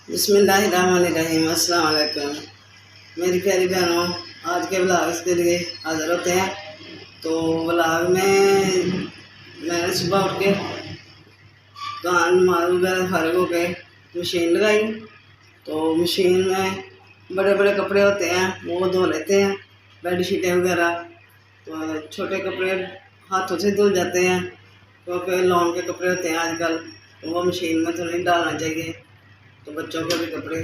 बिस्मिल्लाहिर्रहमानिर्रहीम। अस्सलाम वालेकुम मेरी प्यारी बहनों, आज के व्लॉग्स के लिए हाज़िर होते हैं। तो व्लॉग में मैंने सुबह उठ के कान मारू वगैरह फारिग हो गए, मशीन लगाई। तो मशीन में बड़े बड़े कपड़े होते हैं वो धो लेते हैं, बेड शीटें वगैरह। तो छोटे कपड़े हाथों से धुल जाते हैं क्योंकि लॉन के कपड़े होते हैं आजकल, तो वो मशीन में तो नहीं डालना चाहिए। तो बच्चों के भी कपड़े,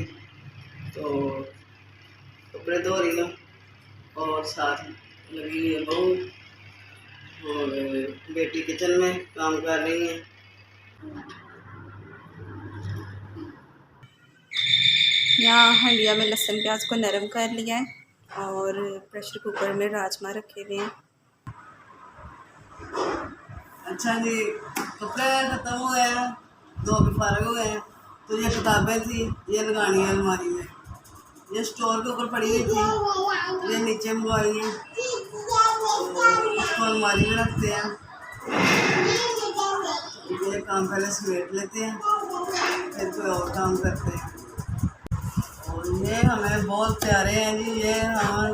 तो कपड़े धो रही हूँ और साथ लगी है बहू और बेटी किचन में काम कर रही है। यहाँ हंडिया में लहसुन प्याज को नरम कर लिया है और प्रेशर कुकर में राजमा रखे हुए हैं। अच्छा जी, कपड़े खत्म हो गए हैं, धो के फारिग हो गए हैं। तो ये किताबें थी, ये लगानी है अलमारी में। ये स्टोर के ऊपर पड़ी हुई थी, ये नीचे मंगवाई है, तो इसको अलमारी में रखते हैं। ये काम पहले समेट लेते हैं, फिर कोई और काम करते हैं। और ये हमें बहुत प्यारे हैं जी, ये हम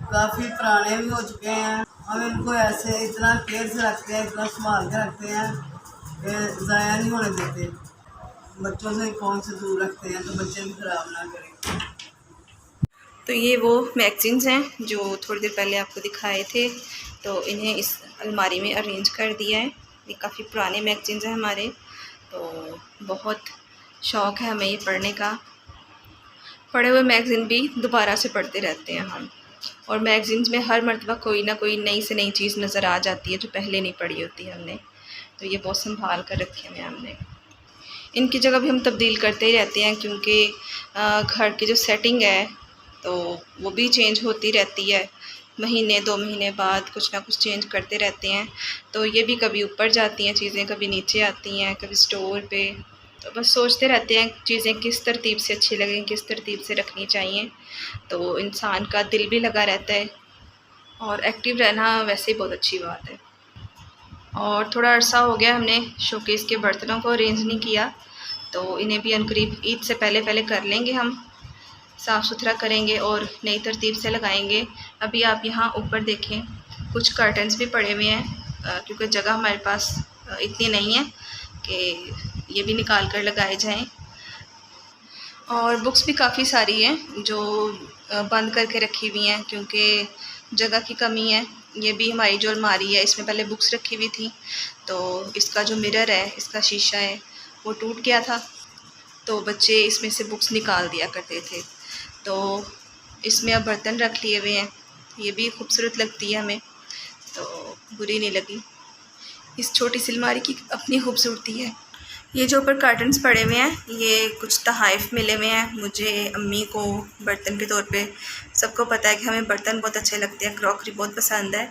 काफ़ी पुराने भी हो चुके हैं। हम इनको ऐसे इतना केयर से रखते हैं, इतना संभाल के रखते हैं कि ज़ाया नहीं होने देते। बच्चों से फ़ोन से दूर रखते हैं तो बच्चे भी ख़राब ना करें। तो ये वो मैगज़ीन्स हैं जो थोड़ी देर पहले आपको दिखाए थे, तो इन्हें इस अलमारी में अरेंज कर दिया है। ये काफ़ी पुराने मैगज़ीन्स हैं हमारे, तो बहुत शौक़ है हमें ये पढ़ने का। पढ़े हुए मैगज़ीन भी दोबारा से पढ़ते रहते हैं हम, और मैगज़ीन्स में हर मर्तबा कोई ना कोई नई से नई चीज़ नज़र आ जाती है जो पहले नहीं पढ़ी होती है हमने। तो ये बहुत संभाल कर रखे हुए हैं हमने। इनकी जगह भी हम तब्दील करते ही रहते हैं क्योंकि घर की जो सेटिंग है तो वो भी चेंज होती रहती है। महीने 2 महीने बाद कुछ ना कुछ चेंज करते रहते हैं। तो ये भी कभी ऊपर जाती हैं चीज़ें, कभी नीचे आती हैं, कभी स्टोर पे। तो बस सोचते रहते हैं चीज़ें किस तरतीब से अच्छी लगें, किस तरतीब से रखनी चाहिए। तो इंसान का दिल भी लगा रहता है और एक्टिव रहना वैसे ही बहुत अच्छी बात है। और थोड़ा अरसा हो गया हमने शोकेस के बर्तनों को अरेंज नहीं किया, तो इन्हें भी अनकरीब ईद से पहले पहले कर लेंगे। हम साफ़ सुथरा करेंगे और नई तरतीब से लगाएंगे। अभी आप यहाँ ऊपर देखें, कुछ कर्टन्स भी पड़े हुए हैं क्योंकि जगह हमारे पास इतनी नहीं है कि ये भी निकाल कर लगाए जाएं। और बुक्स भी काफ़ी सारी हैं जो बंद करके रखी हुई हैं क्योंकि जगह की कमी है। ये भी हमारी जो अलमारी है इसमें पहले बुक्स रखी हुई थी, तो इसका जो मिरर है, इसका शीशा है, वो टूट गया था। तो बच्चे इसमें से बुक्स निकाल दिया करते थे, तो इसमें अब बर्तन रख लिए हुए हैं। ये भी खूबसूरत लगती है हमें, तो बुरी नहीं लगी। इस छोटी सी अलमारी की अपनी खूबसूरती है। ये जो ऊपर कर्टन्स पड़े हुए हैं ये कुछ तहाइफ मिले हुए हैं मुझे, अम्मी को बर्तन के तौर पे। सबको पता है कि हमें बर्तन बहुत अच्छे लगते हैं, क्रॉकरी बहुत पसंद है,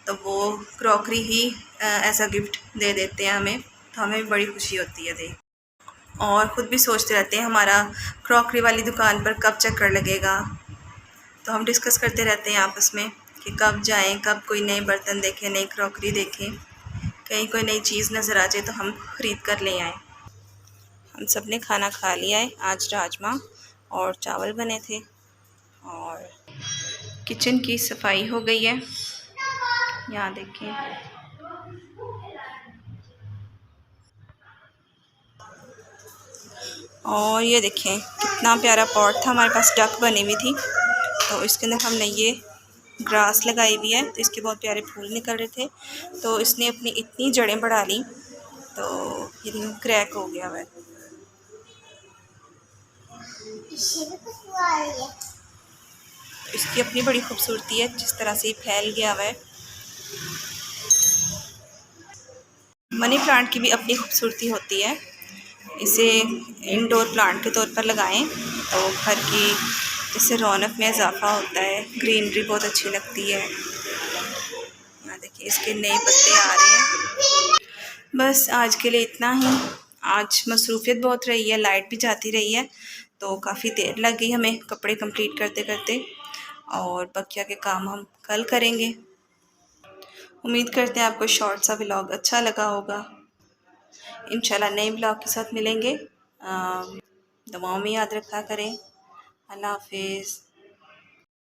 तो वो क्रॉकरी ही एज अ गिफ्ट दे देते हैं हमें, तो हमें भी बड़ी खुशी होती है देख। और ख़ुद भी सोचते रहते हैं हमारा क्रॉकरी वाली दुकान पर कब चक्कर लगेगा। तो हम डिस्कस करते रहते हैं आपस में कि कब जाएं, कब कोई नए बर्तन देखें, नई क्रॉकरी देखें, कहीं कोई नई चीज़ नज़र आ जाए तो हम ख़रीद कर ले आएँ। हम सब ने खाना खा लिया है। आज राजमा और चावल बने थे और किचन की सफाई हो गई है। यहाँ देखें, और ये देखें कितना प्यारा पॉट था हमारे पास, डक बनी हुई थी, तो इसके अंदर हमने ये ग्रास लगाई हुई है, तो इसके बहुत प्यारे फूल निकल रहे थे। तो इसने अपनी इतनी जड़ें बढ़ा ली तो ये क्रैक हो गया हुआ है। इसकी अपनी बड़ी खूबसूरती है जिस तरह से ये फैल गया हुआ है। मनी प्लांट की भी अपनी खूबसूरती होती है। इसे इंडोर प्लांट के तौर पर लगाएं तो घर की इससे रौनक में इजाफा होता है, ग्रीनरी बहुत अच्छी लगती है। यहाँ देखिए इसके नए पत्ते आ रहे हैं। बस आज के लिए इतना ही। आज मसरूफियत बहुत रही है, लाइट भी जाती रही है, तो काफ़ी देर लग गई हमें कपड़े कंप्लीट करते करते, और बकिया के काम हम कल करेंगे। उम्मीद करते हैं आपको शॉर्ट सा व्लॉग अच्छा लगा होगा। इंशाल्लाह नए व्लॉग के साथ मिलेंगे। दुआओं में याद रखा करें। अल्लाह हाफिज़।